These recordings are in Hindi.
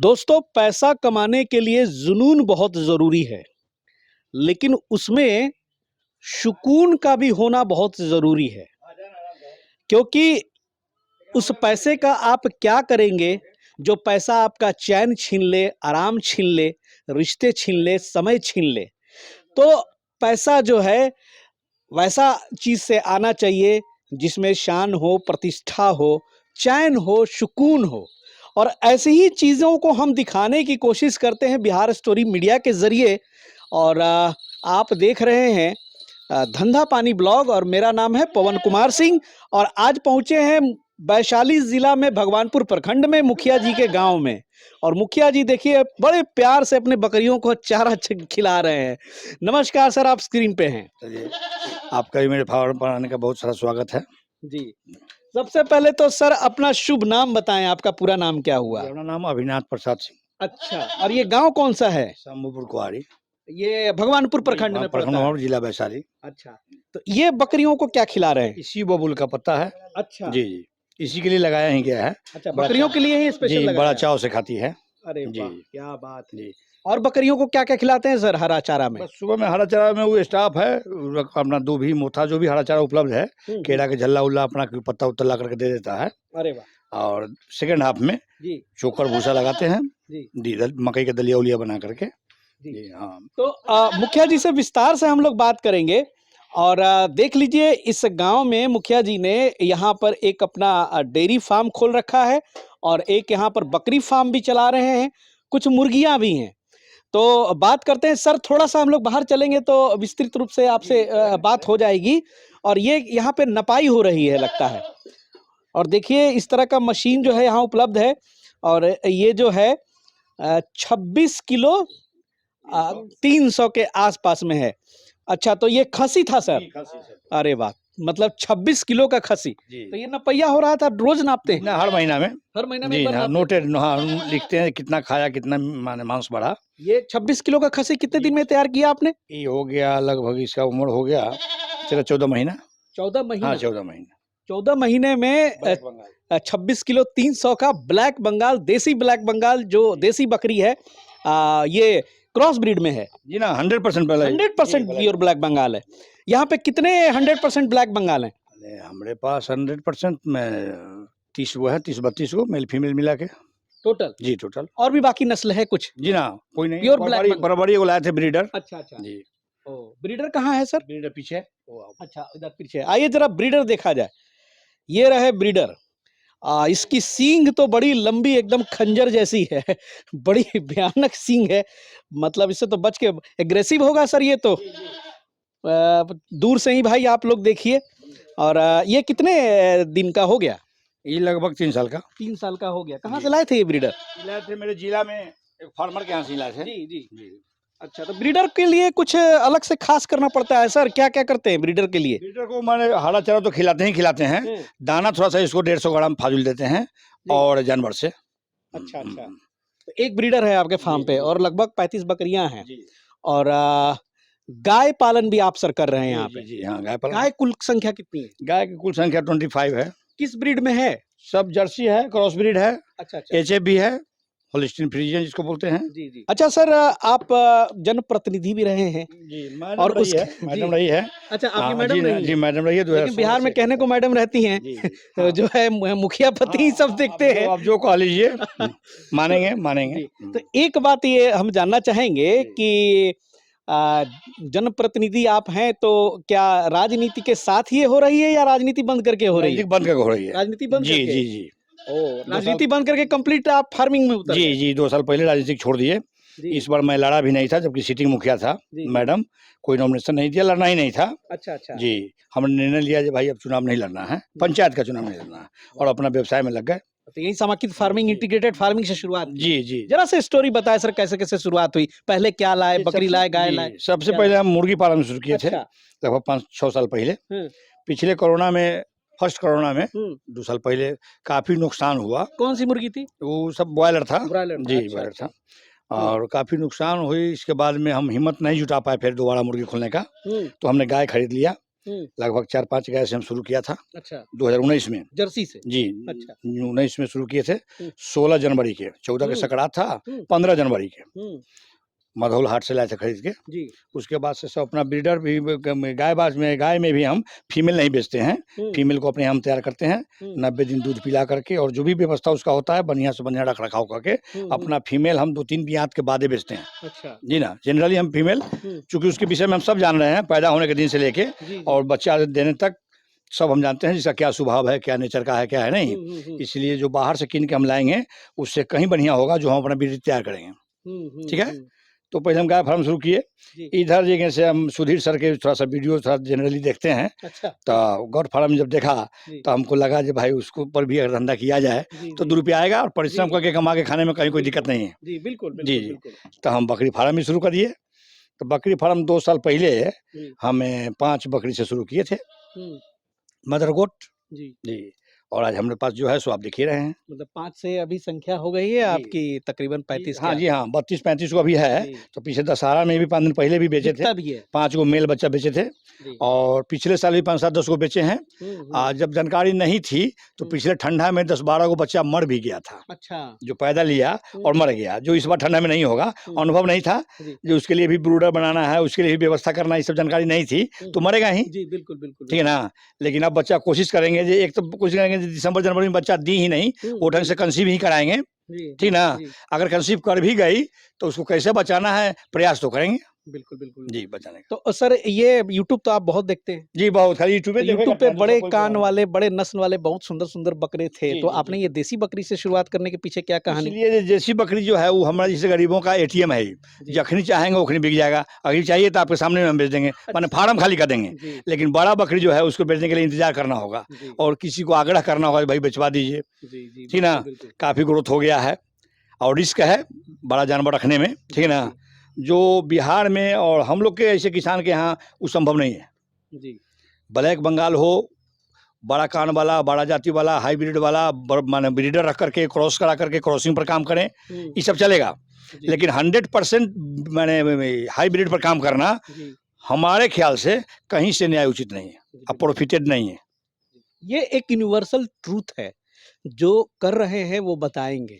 दोस्तों, पैसा कमाने के लिए जुनून बहुत ज़रूरी है, लेकिन उसमें सुकून का भी होना बहुत ज़रूरी है। क्योंकि उस पैसे का आप क्या करेंगे, जो पैसा आपका चैन छीन ले, आराम छीन ले, रिश्ते छीन ले, समय छीन ले। तो पैसा जो है वैसा चीज़ से आना चाहिए जिसमें शान हो, प्रतिष्ठा हो, चैन हो, सुकून हो। और ऐसी ही चीज़ों को हम दिखाने की कोशिश करते हैं बिहार स्टोरी मीडिया के ज़रिए। और आप देख रहे हैं धंधा पानी ब्लॉग, और मेरा नाम है पवन कुमार सिंह। और आज पहुंचे हैं वैशाली जिला में भगवानपुर प्रखंड में मुखिया जी के गांव में। और मुखिया जी देखिए बड़े प्यार से अपने बकरियों को चारा खिला रहे हैं। नमस्कार सर, आप स्क्रीन पे हैं। चलिए, आपका भी मेरे फार्म पर आने का बहुत सारा स्वागत है जी। सबसे पहले तो सर अपना शुभ नाम बताएं, आपका पूरा नाम क्या हुआ? मेरा नाम अभिनाथ प्रसाद सिंह। अच्छा, और ये गांव कौन सा है? शंभूपुर कुआरी, ये भगवानपुर प्रखंड में पड़ता है। जिला वैशाली। अच्छा, तो ये बकरियों को क्या खिला रहे हैं? इसी बबूल का पत्ता है। अच्छा जी जी, इसी के लिए लगाया ही गया है। अच्छा, बकरियों के लिए ही स्पेशल जी, लगाया बड़ा है। चाव से खाती है अरे जी। वाह, क्या बात है। जी, और बकरियों को क्या क्या खिलाते हैं सर हरा चारा में? बस सुबह में हरा चारा में वो स्टाफ है, अपना दूभी मोथा जो भी हरा चारा उपलब्ध है, केला के झल्ला उल्ला अपना पत्ता उत्ता ला करके दे देता है। अरे वाह और सेकंड हाफ में जी चोकर भूसा लगाते हैं जी मकई का दलिया उलिया बना करके। जी। जी हाँ। तो मुखिया जी से विस्तार से हम लोग बात करेंगे। और देख लीजिए, इस गांव में मुखिया जी ने यहाँ पर एक अपना डेयरी फार्म खोल रखा है, और एक यहाँ पर बकरी फार्म भी चला रहे हैं, कुछ मुर्गियां भी हैं। तो बात करते हैं सर, थोड़ा सा हम लोग बाहर चलेंगे तो विस्तृत रूप से आपसे बात हो जाएगी। और ये यहाँ पे नपाई हो रही है लगता है। और देखिए इस तरह का मशीन जो है यहाँ उपलब्ध है। और ये जो है 26 किलो 300 के आसपास में है। अच्छा, तो ये खसी था सर? अरे वाह, मतलब 26 किलो का खसी। तो ये नपैया हो रहा था, रोज नापते हैं? ना, हर महीना में। हर महीने में जी एक बार हाँ, नापते हैं? नोटेड हाँ, लिखते हैं कितना खाया, कितना माने मांस बढ़ा। ये 26 किलो का खसी कितने दिन में तैयार किया आपने? ये हो गया लगभग, इसका उम्र हो गया चलो 14 महीना। 14 महीना? हाँ, 14 महीना। 14 महीने में 26 किलो 300 का ब्लैक बंगाल, देसी ब्लैक बंगाल जो देसी बकरी है, ये क्रॉस ब्रीड में है जी ना, 100% 100% प्योर ब्लैक बंगाल है। यहाँ पे कितने 100% ब्लैक बंगाल हैं? हमारे पास 100% में 30 वो है, 30-32 को मेल फीमेल मिला के टोटल? जी, टोटल। और भी बाकी नस्ल है कुछ? जी ना, कोई नहीं। Pure black Bengal? बराबरी को लाए थे ब्रीडर। अच्छा अच्छा जी, ओ, ब्रीडर कहाँ है सर? ब्रीडर पीछे। अच्छा, इधर पीछे आइए, जरा ब्रीडर देखा जाए। ये रहे ब्रीडर। इसकी सींग तो बड़ी लंबी, एकदम खंजर जैसी है। बड़ी भयानक सींग है, मतलब इससे तो बच के। एग्रेसिव होगा सर ये तो। दूर से ही भाई आप लोग देखिए। और ये कितने दिन का हो गया? ये लगभग 3 साल का। 3 साल का हो गया। कहाँ से लाए थे ये ब्रीडर? लाए थे मेरे जिला में एक फार्मर के यहाँ से लाए थे। जी जी। अच्छा, तो ब्रीडर के लिए कुछ अलग से खास करना पड़ता है सर? क्या क्या करते हैं ब्रीडर के लिए? ब्रीडर को मैंने हरा चारा तो खिलाते हैं, दाना थोड़ा सा इसको 150 ग्राम फाजुल देते हैं और जानवर से। अच्छा अच्छा। तो एक ब्रीडर है आपके फार्म पे, और लगभग 35 बकरियां हैं। और गाय पालन भी आप सर कर रहे हैं यहाँ पे? जी हाँ, गाय पालन। गाय कुल संख्या कितनी है? गाय की कुल संख्या 25 है। किस ब्रीड में है? सब जर्सी है, क्रॉस ब्रीड है, अच्छा अच्छा। एचएफ भी है, होल्स्टीन फ्रीजियन जिसको बोलते हैं। जी जी। अच्छा सर, आप जनप्रतिनिधि भी रहे हैं? जी, मैडम और रही है, मैडम रही है। अच्छा, आपकी हाँ, मैडम रही जी है? मैडम रही है। लेकिन बिहार में कहने को मैडम रहती हैं। तो जो है मुखिया पति ही सब देखते हैं। आप जो कह लीजिए, मानेंगे। तो एक बात ये हम जानना चाहेंगे कि जनप्रतिनिधि आप हैं, तो क्या राजनीति के साथ ही ये हो रही है, या राजनीति बंद करके हो रही है? बंद करके हो रही है। राजनीति बंद जी करके? जी जी। राजनीति बंद करके कंप्लीट आप फार्मिंग में उतर जी गए? जी, 2 साल पहले राजनीति छोड़ दिए। इस बार मैं लड़ा भी नहीं था, जबकि सिटिंग मुखिया था। मैडम कोई नॉमिनेशन नहीं दिया, लड़ना ही नहीं था। अच्छा अच्छा जी, हमने निर्णय लिया कि भाई अब चुनाव नहीं लड़ना है, पंचायत का चुनाव नहीं लड़ना है, और अपना व्यवसाय में लग गए। तो यही समाकित फार्मिंग, इंटीग्रेटेड फार्मिंग से शुरुआत की। जी जी। जरा से स्टोरी बताएं सर, कैसे कैसे शुरुआत हुई? पहले क्या लाए? बकरी लाए, गाय लाए? सबसे पहले हम मुर्गी पालन शुरू किए थे, लगभग 5-6 साल पहले। पिछले कोरोना में, फर्स्ट कोरोना में 2 साल पहले काफी नुकसान हुआ। कौन सी मुर्गी थी? वो सब ब्रॉयलर था। जी, अच्छा, ब्रॉयलर था। और काफी नुकसान हुई। इसके बाद में हम हिम्मत नहीं जुटा पाए फिर दोबारा मुर्गी खोलने का, तो हमने गाय खरीद लिया। लगभग 4-5 गाय से हम शुरू किया था। अच्छा, 2019 में जर्सी से। जी। अच्छा। 19 में शुरू किए थे। 16 जनवरी के, 14 के सकरात था, 15 जनवरी के मधौल हाट से लाए थे खरीद के। जी। उसके बाद से सब अपना ब्रीडर भी गाय में भी हम फीमेल नहीं बेचते हैं, फीमेल को अपने हम तैयार करते हैं 90 दिन दूध पिला करके, और जो भी व्यवस्था उसका होता है बढ़िया से बढ़िया रख रखाव करके अपना फीमेल हम 2-3 बियात के बाद बेचते हैं। अच्छा। जी ना, जनरली हम फीमेल, चूंकि उसके विषय में हम सब जान रहे हैं पैदा होने के दिन से लेके और बच्चा देने तक सब हम जानते हैं जिसका क्या स्वभाव है, क्या नेचर का है, क्या है नहीं। इसलिए जो बाहर से किन के हम लाएंगे उससे कहीं बढ़िया होगा जो हम अपना ब्रीड तैयार करेंगे। ठीक है। तो पहले हम गाय फार्म शुरू किए इधर जगह से, हम सुधीर सर के थोड़ा सा वीडियो थोड़ा जनरली देखते हैं। अच्छा। तो गौट फार्म जब देखा तो हमको लगा कि भाई उसको ऊपर भी अगर धंधा किया जाए तो 2 रुपया आएगा और परिश्रम करके कमा के खाने में कहीं कोई दिक्कत नहीं है। जी बिल्कुल जी। तो हम बकरी फार्म भी शुरू कर दिए। तो बकरी फार्म 2 साल पहले हमें 5 बकरी से शुरू किए थे, मदर गोट। जी। और आज हमारे पास जो है सो आप देख ही रहे हैं। मतलब 5 से अभी संख्या हो गई है आपकी तकरीबन 35 हाँ जी, हाँ 32-35 को अभी है। तो पीछे दशहरा में भी 5 दिन पहले भी बेचे थे, 5 को मेल बच्चा बेचे थे, और पिछले साल भी 5-7-10 को बेचे हैं। जब जानकारी नहीं थी तो पिछले ठंडा में 10-12 को बच्चा मर भी गया था। अच्छा। जो पैदा लिया और मर गया, जो इस बार ठंडा में नहीं होगा, अनुभव नहीं था, जो उसके लिए भी ब्रूडर बनाना है, उसके लिए भी व्यवस्था करना, ये सब जानकारी नहीं थी तो मरेगा ही। जी बिल्कुल बिल्कुल। ठीक है ना। लेकिन अब बच्चा कोशिश करेंगे, एक तो कोशिश करेंगे दिसंबर जनवरी में बच्चा दी ही नहीं, वो ढंग से कंसीव ही कराएंगे। ठीक ना। अगर कंसीव कर भी गई तो उसको कैसे बचाना है प्रयास तो करेंगे। बिल्कुल बिल्कुल जी, बचाने का। तो सर ये यूट्यूब तो आप बहुत देखते हैं? जी बहुत, खाली यूट्यूब पे बड़े कान वाले, बड़े नस्ल वाले बहुत सुंदर सुंदर बकरे थे। तो आपने ये देसी बकरी से शुरुआत करने के पीछे क्या कहानी? इसलिए देसी बकरी जो है वो हमारा जैसे गरीबों का एटीएम है, जखनी चाहेंगे उखनी बिक जाएगा। अगर चाहिए तो आपके सामने में हम बेच देंगे, माने फार्म खाली कर देंगे। लेकिन बड़ा बकरी जो है उसको बेचने के लिए इंतजार करना होगा और किसी को आग्रह करना होगा भाई बेचवा दीजिए। ठीक ना। काफी ग्रोथ हो गया है और रिस्क है बड़ा जानवर रखने में। ठीक ना। जो बिहार में और हम लोग के ऐसे किसान के यहाँ वो संभव नहीं है। जी। ब्लैक बंगाल हो, बड़ा कान वाला, बड़ा जाति वाला, हाइब्रिड वाला, माने ब्रीडर रख करके क्रॉस करा करके क्रॉसिंग पर काम करें, ये सब चलेगा। लेकिन 100% माने हाइब्रिड पर काम करना हमारे ख्याल से कहीं से न्याय उचित नहीं है, अब प्रॉफिटेड नहीं है। ये एक यूनिवर्सल ट्रूथ है, जो कर रहे हैं वो बताएंगे,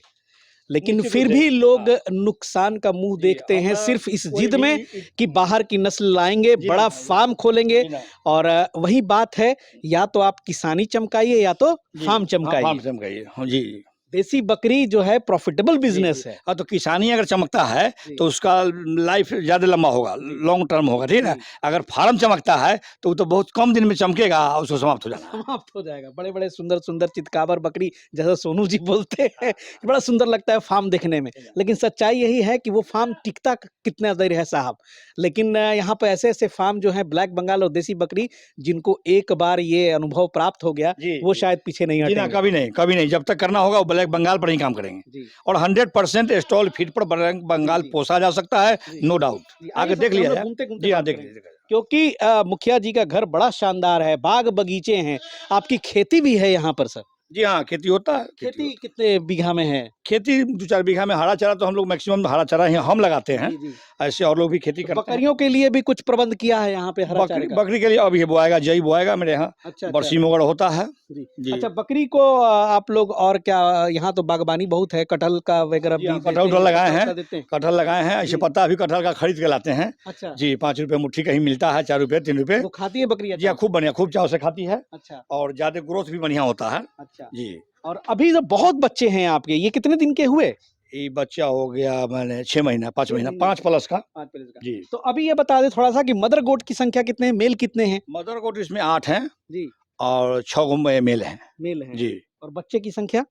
लेकिन फिर भी लोग नुकसान का मुंह देखते हैं सिर्फ इस जिद में कि बाहर की नस्ल लाएंगे, बड़ा फार्म खोलेंगे। और वही बात है, या तो आप किसानी चमकाइए या तो फार्म चमकाइए। हाँ जी। देसी बकरी जो है प्रॉफिटेबल बिजनेस है। हाँ, तो किसानी अगर चमकता है तो उसका लाइफ ज्यादा लंबा होगा, लॉन्ग टर्म होगा। ठीक है। अगर फार्म चमकता है तो वो तो बहुत कम दिन में चमकेगा, उसको समाप्त हो जाएगा। बड़े बड़े सुंदर सुंदर चितकाबर बकरी, जैसा सोनू जी बोलते हैं, बड़ा सुंदर लगता है फार्म देखने में। लेकिन सच्चाई यही है कि वो फार्म टिकता कितना देर है साहब। लेकिन यहाँ पे ऐसे ऐसे फार्म जो है ब्लैक बंगाल और देसी बकरी, जिनको एक बार ये अनुभव प्राप्त हो गया वो शायद पीछे नहीं हटेंगे। कभी नहीं, कभी नहीं। जब तक करना होगा वो ब्लैक बंगाल पर ही काम करेंगे और 100% स्टॉल फीड पर ब्लैक बंगाल पोसा जा सकता है, नो डाउट। आगे देख लिया जाए। जी हाँ, देख लीजिए। क्योंकि मुखिया जी का घर बड़ा शानदार है, बाग बगीचे हैं, आपकी खेती भी है यहाँ पर सर? जी हाँ, खेती होता है। खेती कितने बीघा में है? खेती 2-4 बीघा में। हरा चारा तो हम लोग मैक्सिमम हरा चारा ही हम लगाते हैं। ऐसे और लोग भी खेती करते हैं। बकरियों के लिए भी कुछ प्रबंध किया है यहाँ पे हरा चारे का? बकरी के लिए अभी बोआएगा, जई बोआएगा मेरे यहाँ। अच्छा, बरसी वगैरह होता है। जी। अच्छा, बकरी को आप लोग और क्या, यहाँ तो बागबानी बहुत है, कटहल का वगैरह भी कटहल लगाए हैं, कटहल लगाए हैं। ऐसे पत्ता अभी कटहल का खरीद के लाते हैं। अच्छा जी, 5 रुपए मुट्ठी कहीं मिलता है, 4 रुपए 3 रुपए। खाती है बकरी? जी खूब बढ़िया, खूब चाव से खाती है। अच्छा। और ज्यादा ग्रोथ भी बढ़िया होता है। अच्छा जी। और अभी तो बहुत बच्चे हैं आपके, ये कितने दिन के हुए? ये बच्चा हो गया मैंने 6 महीना 5 महीना 5 प्लस का। 5 प्लस का जी। तो अभी ये बता दे थोड़ा सा कि मदर गोट की संख्या कितने हैं, मेल कितने हैं? मदर गोट इसमें 8 हैं जी और 6 मेल हैं। मेल हैं जी। और बच्चे की संख्या?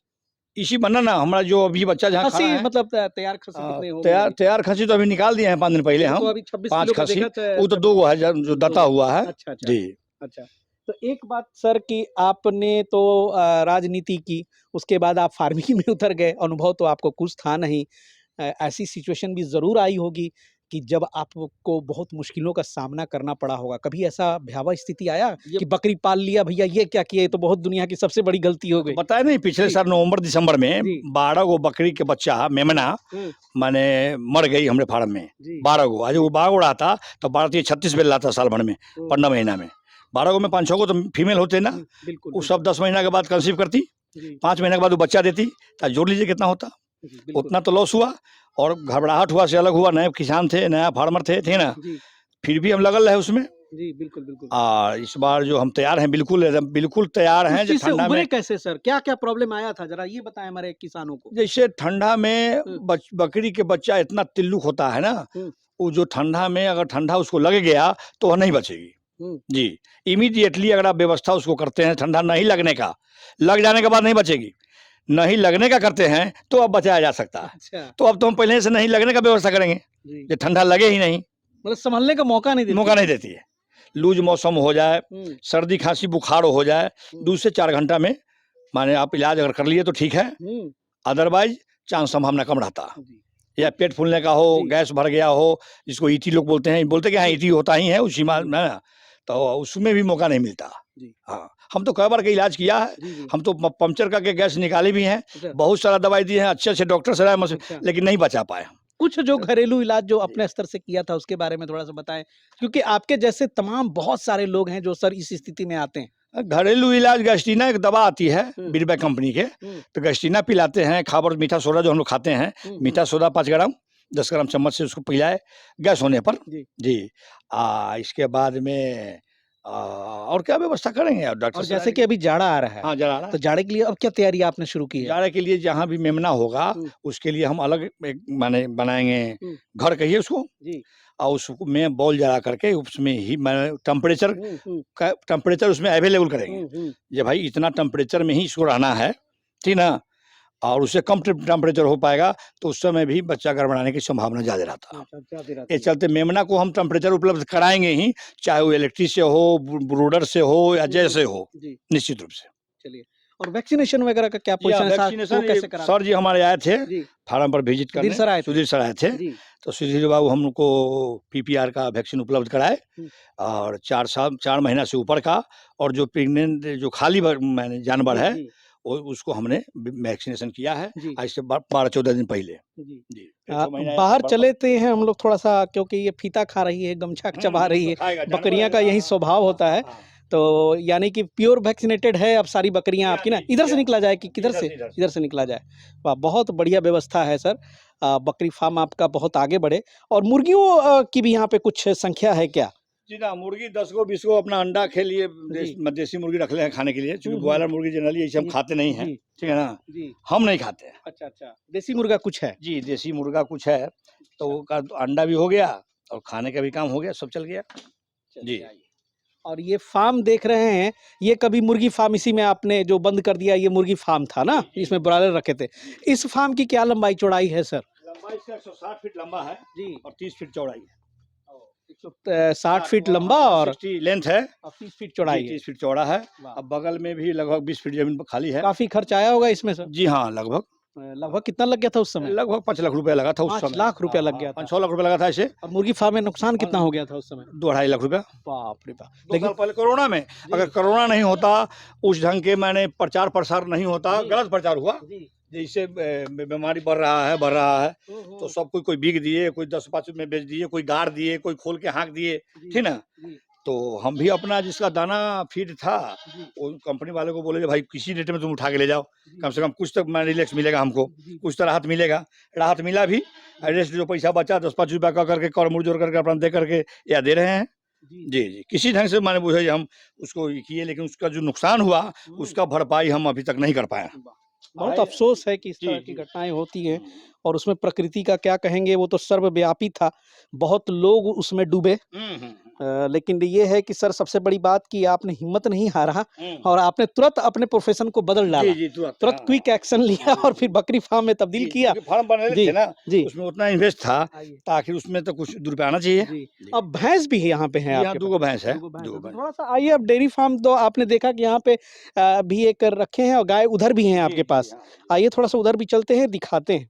इसी बना ना हमारा जो अभी बच्चा जहाँ खड़ा है, मतलब तैयार खसी कितने हो गए? तैयार खसी तो अभी निकाल दिए हैं 5 दिन पहले हम। तो अभी 26 5 किलो खसी, वो तो 2 है जो दता हुआ है। अच्छा जी। अच्छा, तो एक बात सर कि आपने तो राजनीति की, उसके बाद आप फार्मिंग में उतर गए, अनुभव तो आपको कुछ था नहीं। ऐसी सिचुएशन भी ज़रूर आई होगी कि जब आपको बहुत मुश्किलों का सामना करना पड़ा होगा। कभी ऐसा भयावह स्थिति आया कि बकरी पाल लिया भैया, ये क्या किया, ये तो बहुत दुनिया की सबसे बड़ी गलती हो गई? बताया नहीं, पिछले साल नवंबर दिसंबर में 12 गो बकरी के बच्चा मेमना माने मर गई हमारे फार्म में। 12 गो। आज वो 12 गो रहा था तो 12 36 बेल लाता साल भर में, 15 महीना में 12 को में 5-6 को तो फीमेल होते ना, बिल्कुल वो सब 10 महीना के बाद कंसीव करती, 5 महीने के बाद वो बच्चा देती, तो जोड़ लीजिए कितना होता, उतना तो लॉस हुआ। और घबराहट हुआ से अलग हुआ, नए किसान थे, नया फार्मर थे ना, फिर भी हम लगल रहे उसमें। जी बिल्कुल बिल्कुल। इस बार जो हम तैयार हैं, बिल्कुल एकदम बिल्कुल तैयार हैं। जो ठंडा में कैसे सर, क्या क्या प्रॉब्लम आया था, जरा ये बताएं हमारे किसानों को। जैसे ठंडा में बकरी के बच्चा इतना तिल्लुक होता है ना, वो जो ठंडा में अगर ठंडा उसको लग गया तो वह नहीं बचेगी जी। इमीडिएटली अगर आप व्यवस्था उसको करते हैं ठंडा नहीं लगने का, लग जाने के बाद नहीं बचेगी, नहीं लगने का करते हैं तो अब बचाया जा सकता है। अच्छा। तो अब तो हम पहले से नहीं लगने का व्यवस्था करेंगे, जो ठंडा लगे ही नहीं, मतलब संभलने का मौका नहीं देती है। लूज मौसम हो जाए, सर्दी खांसी बुखार हो जाए, 2 से 4 घंटा में माने आप इलाज अगर कर लिए तो ठीक है, अदरवाइज चांस संभावना कम रहता है। या पेट फूलने का हो, गैस भर गया हो, जिसको ईटी लोग बोलते हैं, बोलते कि हाँ ईटी होता ही है उसी में ना, तो उसमें भी मौका नहीं मिलता। हाँ, हम तो कई बार का इलाज किया है, हम तो पंक्चर करके गैस निकाले भी हैं, बहुत सारा दवाई दिए हैं, अच्छे डॉक्टर से राय, लेकिन नहीं बचा पाए। कुछ जो घरेलू इलाज जो अपने स्तर से किया था उसके बारे में थोड़ा सा बताएं, क्योंकि आपके जैसे तमाम बहुत सारे लोग हैं जो सर इस स्थिति में आते हैं। घरेलू इलाज गैस्ट्रीना एक दवा आती है बीरबैक कंपनी के, तो गैस्ट्रीना पिलाते हैं, खाबर मीठा सोडा जो हम लोग खाते हैं, मीठा सोडा 5 ग्राम 10 ग्राम चम्मच से उसको पिलाए गैस होने पर जी। इसके बाद में और क्या व्यवस्था करेंगे डॉक्टर। और जैसे कि अभी जाड़ा आ रहा है, हाँ जाड़ा, तो जाड़े के लिए अब क्या तैयारी आपने शुरू की है? जाड़े के लिए जहाँ भी मेमना होगा उसके लिए हम अलग एक माने बनाएंगे घर, कहिए उसको जी, और उसको में बॉल जला करके उसमें ही टेम्परेचर उसमें अवेलेबल करेंगे। ये भाई इतना टेम्परेचर में ही इसको रहना है, ठीक ना, और उससे कम टेम्परेचर हो पाएगा तो उस समय भी बच्चा गड़बड़ाने की संभावना ज़्यादा रहता है। इस चलते मेमना को हम टेम्परेचर उपलब्ध कराएंगे ही, चाहे वो इलेक्ट्रिक से हो, ब्रूडर से हो या जैसे हो, निश्चित रूप से। चलिए, और वैक्सीनेशन वगैरह का क्या पोजीशन है? वैक्सीनेशन सर जी हमारे आए थे फार्म पर विजिट करने, सुधीर सर आए थे, तो सुधीर बाबू हमको PPR का वैक्सीन उपलब्ध कराए, और 4 महीना से ऊपर का, और जो प्रेग्नेंट जो खाली मैंने जानवर है उसको हमने वैक्सीनेशन किया है आज से 12-14 दिन पहले जी। बाहर चले थे हैं हम लोग थोड़ा सा, क्योंकि ये फीता खा रही है, गमछा चबा रही है, बकरियां का यही स्वभाव होता है, तो यानी कि प्योर वैक्सीनेटेड है अब सारी बकरियां आपकी ना। इधर से निकला जाए कि किधर से? इधर से निकला जाए। वाह, बहुत बढ़िया व्यवस्था है सर, बकरी फार्म आपका बहुत आगे बढ़े। और मुर्गियों की भी यहाँ पे कुछ संख्या है क्या? जी ना, मुर्गी 10 को 20 को अपना अंडा के लिए देसी मुर्गी रख ले हैं खाने के लिए, क्योंकि ब्रॉयलर मुर्गी जनरली ऐसे हम खाते नहीं हैं, ठीक है ना जी, हम नहीं खाते हैं। अच्छा, देसी मुर्गा कुछ है जी, देसी मुर्गा कुछ है, तो वो अंडा भी हो गया और खाने का भी काम हो गया, सब चल गया जी। और ये फार्म देख रहे हैं, ये कभी मुर्गी फार्म इसी में आपने जो बंद कर दिया, ये मुर्गी फार्म था ना, इसमें ब्रॉयलर रखे थे। इस फार्म की क्या लंबाई चौड़ाई है सर? लंबाई 160 फीट लंबा है जी, और 30 फीट चौड़ाई है। 160 फीट लंबा और 60 लेंथ है, 30 फीट चौड़ाई है, 30 फीट चौड़ा है। अब बगल में भी लगभग 20 फीट जमीन खाली है। काफी खर्च आया होगा इसमें सर? जी हाँ, लगभग कितना लग गया था उस समय? लगभग 5 लाख रुपया लगा था उस समय। 5 लाख रुपया लग गया था, 5-6 लाख रुपया लगा था ऐसे। और मुर्गी फार्म में नुकसान कितना हो गया था उस समय? 2-2.5 लाख रुपया। बाप रे बाप। लेकिन पहले कोरोना में, अगर कोरोना नहीं होता, उस ढंग के मैंने प्रचार प्रसार नहीं होता, गलत प्रचार हुआ, जैसे बीमारी बढ़ रहा है, तो सब कोई बिक दिए, कोई 10-5 में बेच दिए, कोई गाड़ दिए, कोई खोल के हाँक दिए, ठीक ना। तो हम भी अपना जिसका दाना फीड था वो कंपनी वाले को बोले भाई किसी रेट में तुम उठा के ले जाओ, कम से कम कुछ तो रिलैक्स मिलेगा हमको, कुछ तो राहत मिलेगा। राहत मिला भी, रेस्ट जो पैसा बचा 10-5 रुपया का करके कर मुड़ जोड़ करके अपना दे करके या दे रहे हैं जी। किसी ढंग से मैंने बुझे हम उसको किए, लेकिन उसका जो नुकसान हुआ उसका भरपाई हम अभी तक नहीं कर पाए। बहुत अफसोस है कि इस तरह की घटनाएं होती हैं, और उसमें प्रकृति का क्या कहेंगे, वो तो सर्वव्यापी था, बहुत लोग उसमें डूबे। लेकिन ये है कि सर सबसे बड़ी बात कि आपने हिम्मत नहीं हारा, और आपने तुरंत अपने प्रोफेशन को बदल डाला, तुरंत क्विक एक्शन लिया और फिर बकरी फार्म में तब्दील किया। फार्म बनाने थे ना जी, उसमें उतना इन्वेस्ट था ताकि उसमें तो कुछ रुपया आना चाहिए। अब भैंस भी यहाँ पे है आपके? 2 भैंस है। थोड़ा सा आइए, अब डेयरी फार्म तो आपने देखा कि यहाँ पे भी एक रखे हैं, और गाय उधर भी हैं आपके पास। आइए थोड़ा सा उधर भी चलते हैं, दिखाते हैं।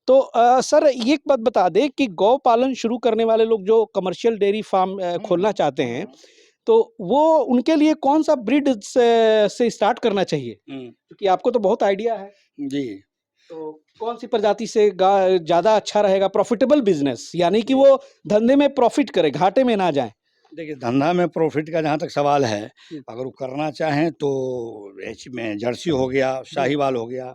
तो सर ये एक बात बता दें कि गौ पालन शुरू करने वाले लोग जो कमर्शियल डेयरी फार्म खोलना चाहते हैं, तो वो उनके लिए कौन सा ब्रीड से स्टार्ट करना चाहिए? क्योंकि आपको तो बहुत आइडिया है जी, तो कौन सी प्रजाति से ज़्यादा अच्छा रहेगा? प्रॉफिटेबल बिजनेस, यानी कि वो धंधे में प्रॉफिट करे, घाटे में ना जाए। देखिए धंधा में प्रॉफिट का जहाँ तक सवाल है, जी। अगर वो करना चाहें तो एच में जर्सी हो गया, शाहीवाल हो गया,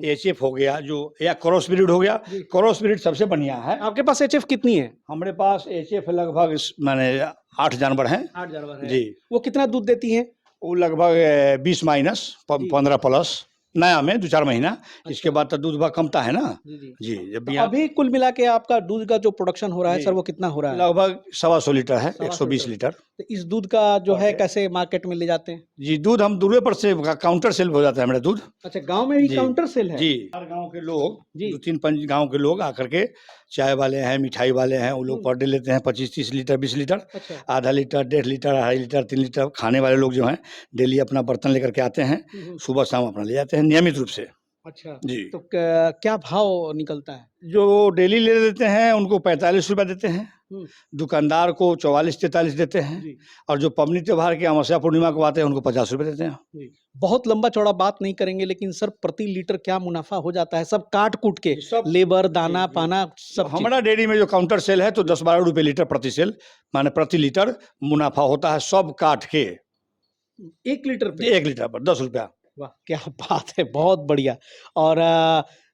एचएफ हो गया, जो या क्रॉस ब्रीड हो गया। जी। क्रॉस ब्रीड सबसे बढ़िया है। आपके पास एचएफ कितनी है? हमारे पास एचएफ लगभग माने 8 जानवर हैं 8 जानवर है। जी। वो कितना दूध देती हैं? वो लगभग 20 माइनस जी। 15 प्लस नया में 2-4 महीना। इसके अच्छा। बाद तो दूध भाग कमता है ना। जी, जी। जी, जब तो भी आप अभी कुल मिला के आपका दूध का जो प्रोडक्शन हो रहा है जी। सर, वो कितना हो रहा है? लगभग 125 लीटर है, 125 120 लीटर। तो इस दूध का जो है Okay. कैसे मार्केट में ले जाते हैं? जी, दूध हम दूसरे पर से काउंटर सेल हो जाता है हमारा दूध। अच्छा, गाँव में भी जी। काउंटर सेल है? जी, हर गाँव के लोग जी। 2-3 गाँव के लोग आकर के चाय वाले हैं, मिठाई वाले हैं, वो लोग हुँ। पर डे लेते हैं 25-30 लीटर, 20 लीटर, अच्छा। आधा लीटर, 1.5 लीटर, 2.5 लीटर, 3 लीटर। खाने वाले लोग जो हैं डेली अपना बर्तन लेकर के आते हैं, सुबह शाम अपना ले जाते हैं नियमित रूप से। अच्छा, जी। तो क्या भाव निकलता है? जो डेली ले लेते हैं उनको 45 रुपये देते हैं, हुँ। दुकानदार को 44-43 देते हैं, जी, और जो पबनी त्योहार के अमावस्या पूर्णिमा को आते हैं उनको 50 रुपये देते हैं। जी। बहुत लंबा चौड़ा बात नहीं करेंगे, लेकिन सर प्रति लीटर क्या मुनाफा हो जाता है? सब काट-कूट के, सब लेबर, दाना, जी। पाना सब चीज़। हमारा डेयरी में जो काउंटर सेल है तो 10-12 रुपये लीटर प्रति सेल, माने प्रति लीटर मुनाफा होता है, सब काट के 1 लीटर पे? 1 लीटर पर 10 रुपया। वाह! क्या बात है, बहुत बढ़िया। और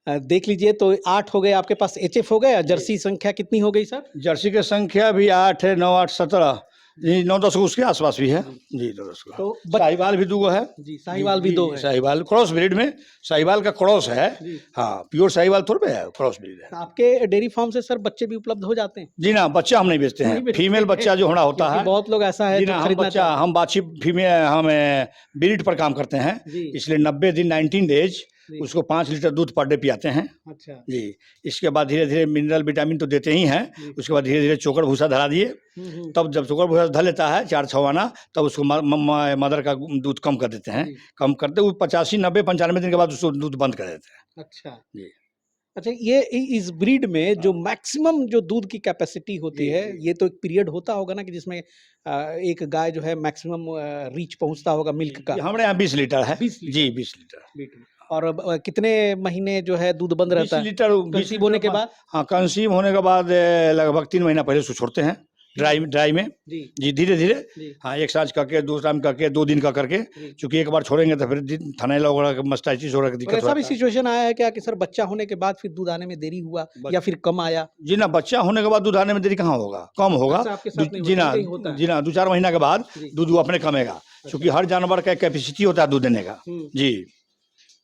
देख लीजिए, तो 8 हो गए आपके पास, एचएफ हो गए, और जर्सी संख्या कितनी हो गई सर? जर्सी की संख्या भी 8 है, 9, 8, 17 जी, 9-10 उसके आसपास भी है जी, 9-10 का। तो साहिवाल भी 2 है जी, साहिवाल भी 2 है। साहिवाल क्रॉस ब्रीड में, साहिवाल का क्रॉस है। जी। हाँ, प्योर साहिवाल थोड़े है, क्रॉस ब्रीड है। तो आपके डेयरी फार्म से सर बच्चे भी उपलब्ध हो जाते हैं? जी ना, बच्चा हम नहीं बेचते नहीं हैं, बेचते फीमेल हैं। बच्चा जो हमारा होता क्योंकि है। बहुत लोग ऐसा है जी जो ना, हम खरीदना बच्चा चाहते हम बाछी फीमेल हम ब्रीड पर काम करते हैं, जी। इसलिए 90 दिन 19 डेज जी। उसको 5 लीटर दूध पर डे पियाते हैं हैं। अच्छा। जी। इसके बाद धीरे-धीरे मिनरल विटामिन तो देते ही हैं, जी। उसके बाद धीरे-धीरे चोकर भूसा धरा दिए, तब जब चोकर भूसा धर लेता है 4-6 आना, तब उसको मदर का दूध कम कर देते हैं। जी। कम करते हुए 85, 90, 95 दिन के बाद उसको दूध बंद कर देते हैं। अच्छा। जी। अच्छा, ये इस ब्रीड में जो मैक्सिमम जो दूध की कैपेसिटी होती जी, है, जी। ये तो एक पीरियड होता होगा ना कि जिसमें एक गाय जो है मैक्सिमम रीच पहुंचता होगा मिल्क का? जी, हमारे यहाँ 20 लीटर है। 20 लीटर। जी, 20 लीटर। लीटर। और कितने महीने जो है दूध बंद 20 रहता है? लीटर 20 कंसीव होने के बाद? हाँ, कंसीव होने के बाद लगभग 3 महीना पहले उसको छोड़ते हैं ड्राई में। जी। जी, धीरे-धीरे जी। हाँ, 1 साँझ करके, 2 टाइम करके, 2 दिन का करके, जी। चूँकि एक बार छोड़ेंगे तो फिर थनैला वगैरह मास्टाइटिस वगैरह की और दिक्कत ऐसा भी रहता है। सिचुएशन आया है क्या कि सर बच्चा होने के बाद फिर दूध आने में देरी हुआ बच- या फिर कम आया? जी ना, बच्चा होने के बाद दूध आने में देरी कहाँ होगा? कम होगा। ऐसा आपके साथ नहीं जी होता, ना, कहीं होता है? जी ना, 2-4 महीना के बाद जी। दूध वो अपने कमेगा, क्योंकि हर जानवर का एक कैपेसिटी होता है दूध देने का। हुँ। जी।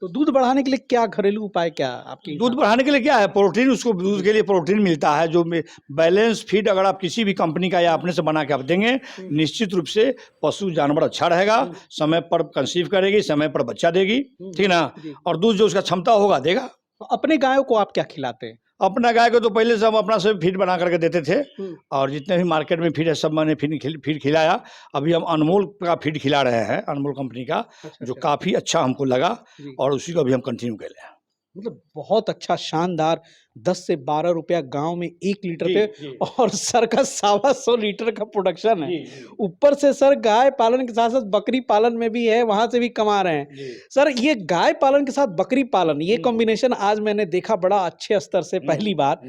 तो दूध बढ़ाने के लिए क्या घरेलू उपाय क्या आपके दूध हिसाब बढ़ाने के लिए क्या है, प्रोटीन, उसको दूध के लिए प्रोटीन मिलता है, जो बैलेंस फीड अगर आप किसी भी कंपनी का या अपने से बना के आप देंगे, निश्चित रूप से पशु जानवर अच्छा रहेगा, समय पर कंसीव करेगी, समय पर बच्चा देगी, ठीक है ना, जी। और दूध जो उसका क्षमता होगा देगा। से अपने गायों को आप क्या खिलाते हैं? अपना गाय को तो पहले से हम अपना से फीड बना करके देते थे, हुँ। और जितने भी मार्केट में फीड है सब मैंने फीड खिलाया। अभी हम अनमोल का फीड खिला रहे हैं, अनमोल कंपनी का, अच्छा, जो अच्छा। काफ़ी अच्छा हमको लगा, जी। और उसी को अभी हम कंटिन्यू कर रहे हैं। मतलब बहुत अच्छा, शानदार। 10 से 12 रुपया गाँव में 1 लीटर जी, पे, जी। और सर का 125 लीटर का प्रोडक्शन है। जी, जी। ऊपर से सर गाय पालन के साथ-साथ बकरी पालन में भी है, वहाँ से भी कमा रहे हैं। जी। सर ये गाय पालन के साथ बकरी पालन, ये हुँ। कॉम्बिनेशन आज मैंने देखा बड़ा अच्छे स्तर से पहली बार।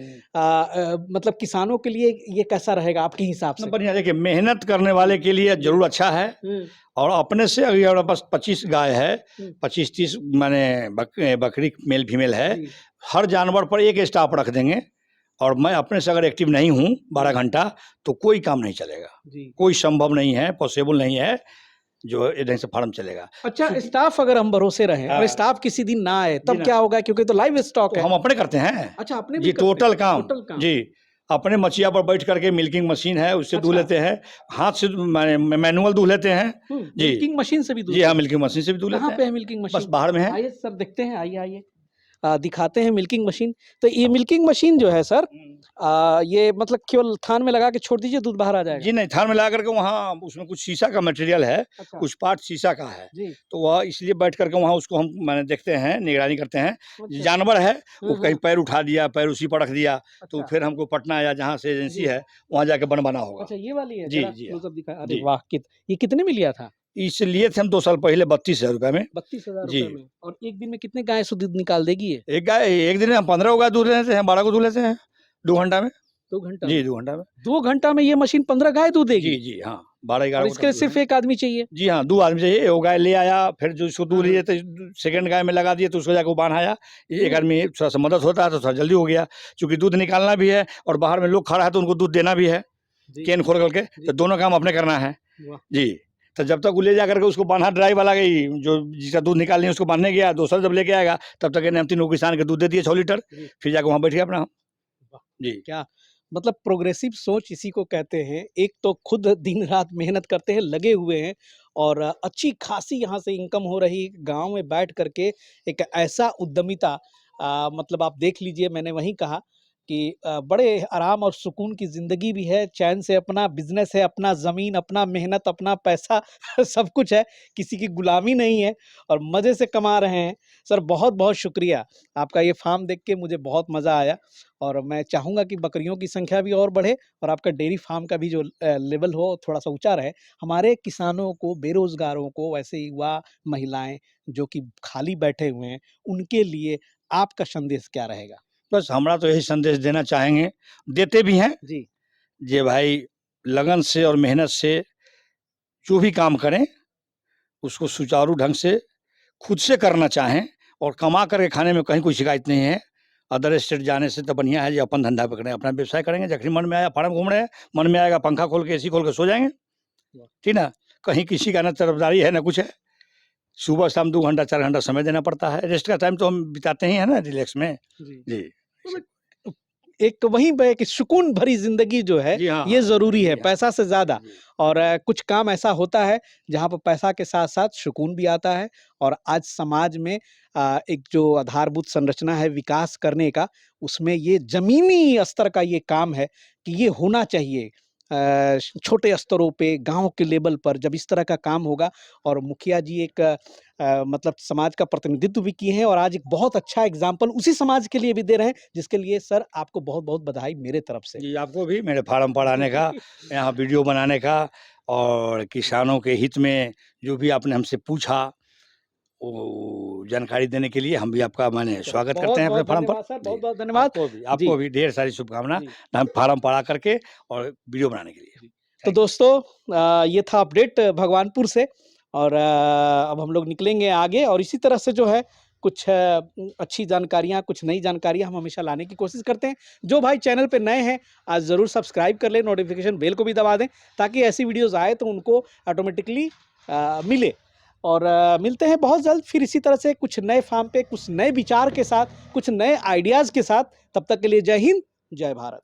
मतलब किसानों के लिए ये कैसा रहेगा आपके हिसाब से? बढ़िया, देखिए मेहनत करने वाले के लिए जरूर अच्छा है, हुँ, और अपने से अगर हमारे पास 25 गाय है, हुँ। 25-30 माने बकरी मेल फीमेल है, जी। हर जानवर पर एक स्टाफ रख देंगे, और मैं अपने से अगर एक्टिव नहीं हूँ 12 घंटा, तो कोई काम नहीं चलेगा, जी। कोई संभव नहीं है, पॉसिबल नहीं है जो इधर से फार्म चलेगा। अच्छा, स्टाफ अगर हम भरोसे रहें और हाँ। स्टाफ किसी दिन ना आए, जी तब ना। क्या होगा? क्योंकि तो लाइव स्टॉक तो है। हम अपने करते हैं अच्छा, आपने भी जी, करते हैं? टोटल काम। टोटल काम। जी, अपने मचिया पर बैठ करके मिल्किंग मशीन है, उससे दूध अच्छा। लेते हैं, हाथ से मैनुअल दूध लेते हैं। हुँ, जी। मिल्किंग मशीन से भी दूध जी हाँ, लेते हैं? मिल्किंग मशीन से भी दूध लेते कहाँ हैं। पे है मिल्किंग मशीन? बस बाहर में है। आइए सर देखते हैं, आइए, आइए। दिखाते हैं मिल्किंग मशीन। तो ये मिल्किंग मशीन जो है सर, ये मतलब केवल थान में लगा के छोड़ दीजिए, दूध बाहर आ जाएगा? जी नहीं, थान में ला करके वहाँ उसमें कुछ शीशा का मटेरियल है, अच्छा। कुछ पार्ट शीशा का है, जी। तो वह इसलिए बैठ करके वहाँ उसको हम माने देखते हैं, निगरानी करते हैं। अच्छा। जानवर है, वो हुँ, कहीं हुँ। पैर उठा दिया, पैर उसी पर रख दिया, तो अच्छा। फिर हमको पटना या जहाँ से एजेंसी जी। है, वहाँ जाके बनवाना होगा। अच्छा, ये वाली है? जी, ज़रा जी, क्लोज़अप दिखा। अरे जी। वाह! ये कितने में लिया था? इसे लिए थे हम 2 साल पहले 32,000 रुपए में। 32,000 जी। रुपए में। और एक दिन में कितने गाय से दूध निकाल देगी ये? एक दिन में हम 15 को गाय दूध लेते हैं, 12 को दूध लेते हैं, 2 घंटा में। 2 घंटा जी में? 2 घंटा में। 2 घंटा में ये मशीन 15 गाय दूध देगी? जी, जी, हाँ, 12-11 और कुंटल इसके लिए दूध सिर्फ है। एक आदमी चाहिए? जी हाँ, 2 आदमी चाहिए, वो गाय ले आया, फिर जो उसको दूध हाँ, लिए तो सेकंड गाय में लगा दिए तो उसको जाके वो बाँधाया। एक हुँ। आदमी थोड़ा-सा मदद होता है तो थोड़ा जल्दी हो गया, चूँकि दूध निकालना भी है और बाहर में लोग खड़ा है तो उनको दूध देना भी है, जी, केन खोल करके, जी। तो दोनों काम अपने करना है। वाह! जी, तो जब तक वो ले जा करके उसको बाँधा ड्राई वाला गई, जो जिसका दूध निकालनी है उसको बाँधने गया, दूसरा जब लेके आएगा, तब तक इन्हें हम तीनों किसान के दूध दे दिए 6 लीटर, जी। फिर जाके वहाँ बैठ गया अपना। वाह! जी। क्या मतलब प्रोग्रेसिव सोच इसी को कहते हैं। एक तो खुद दिन-रात मेहनत करते हैं, लगे हुए हैं और अच्छी खासी यहाँ से इनकम हो रही, गाँव में बैठ कर के एक ऐसा उद्यमिता मतलब आप देख लीजिए मैंने वहीं कहा कि बड़े आराम और सुकून की ज़िंदगी भी है, चैन से अपना बिज़नेस है, अपना ज़मीन, अपना मेहनत, अपना पैसा सब कुछ है, किसी की गुलामी नहीं है और मज़े से कमा रहे हैं। सर बहुत-बहुत शुक्रिया, आपका ये फ़ार्म देख के मुझे बहुत मज़ा आया। और मैं चाहूँगा कि बकरियों की संख्या भी और बढ़े और आपका डेयरी फार्म का भी जो लेवल हो थोड़ा-सा ऊँचा रहे। हमारे किसानों को, बेरोज़गारों को, वैसे युवा महिलाएँ जो कि खाली बैठे हुए हैं, उनके लिए आपका संदेश क्या रहेगा? बस हमरा तो यही संदेश देना चाहेंगे, देते भी हैं, जी, जे भाई लगन से और मेहनत से जो भी काम करें, उसको सुचारू ढंग से खुद से करना चाहें और कमा करके खाने में कहीं कोई शिकायत नहीं है। अदर स्टेट जाने से तो बढ़िया है, जो अपन धंधा पकड़ें, अपना व्यवसाय करेंगे, जखनी मन में आया फार्म घूम रहे हैं, मन में आएगा पंखा खोल के, एसी खोल के सो जाएँगे, वाह! ठीक ना? कहीं किसी का ना तरफदारी है, ना कुछ है। सुबह शाम 2 घंटा, 4 घंटा समय देना पड़ता है। रेस्ट का टाइम तो हम बिताते ही हैं ना रिलैक्स में। जी। जी। मतलब एक वहीं पे एक सुकून भरी ज़िंदगी जो है, जी, हाँ, ये हाँ। ज़रूरी है, जी, हाँ। पैसा से ज़्यादा जी। और कुछ काम ऐसा होता है, जहाँ पे पैसा के साथ-साथ सुकून भी आता है और आज समाज में एक जो आधारभूत संरचना है विकास करने का, उसमें ये ज़मीनी स्तर का ये काम है कि ये होना चाहिए। छोटे स्तरों पे, गाँव के लेवल पर जब इस तरह का काम होगा और मुखिया जी एक मतलब समाज का प्रतिनिधित्व भी किए हैं और आज एक बहुत अच्छा एग्ज़ाम्पल उसी समाज के लिए भी दे रहे हैं, जिसके लिए सर आपको बहुत-बहुत बधाई मेरे तरफ से। जी, आपको भी मेरे फार्म पढ़ाने का, यहाँ वीडियो बनाने का और किसानों के हित में जो भी आपने हमसे पूछा, वो जानकारी देने के लिए हम भी आपका माने चलिए, स्वागत करते हैं अपने बहुत-बहुत फार्म पर। धन्यवाद सर, जी, बहुत-बहुत धन्यवाद। जी, आपको भी ढेर सारी शुभकामना जी, हम फार्म पढ़ा करके और वीडियो बनाने के लिए। जी। तो थैंक यू। दोस्तों ये था अपडेट भगवानपुर से और अब हम लोग निकलेंगे आगे और इसी तरह से जो है कुछ अच्छी जानकारियाँ, कुछ नई जानकारियाँ हम हमेशा लाने की कोशिश करते हैं। जो भाई चैनल पे नए हैं, आज ज़रूर सब्सक्राइब कर लें, नोटिफ़िकेशन बेल को भी दबा दें, ताकि ऐसी वीडियोज़ आए तो उनको ऑटोमेटिकली मिले। और मिलते हैं बहुत जल्द फिर इसी तरह से कुछ नए फ़ार्म पे, कुछ नए विचार के साथ, कुछ नए आइडियाज़ के साथ। तब तक के लिए जय हिंद, जय भारत।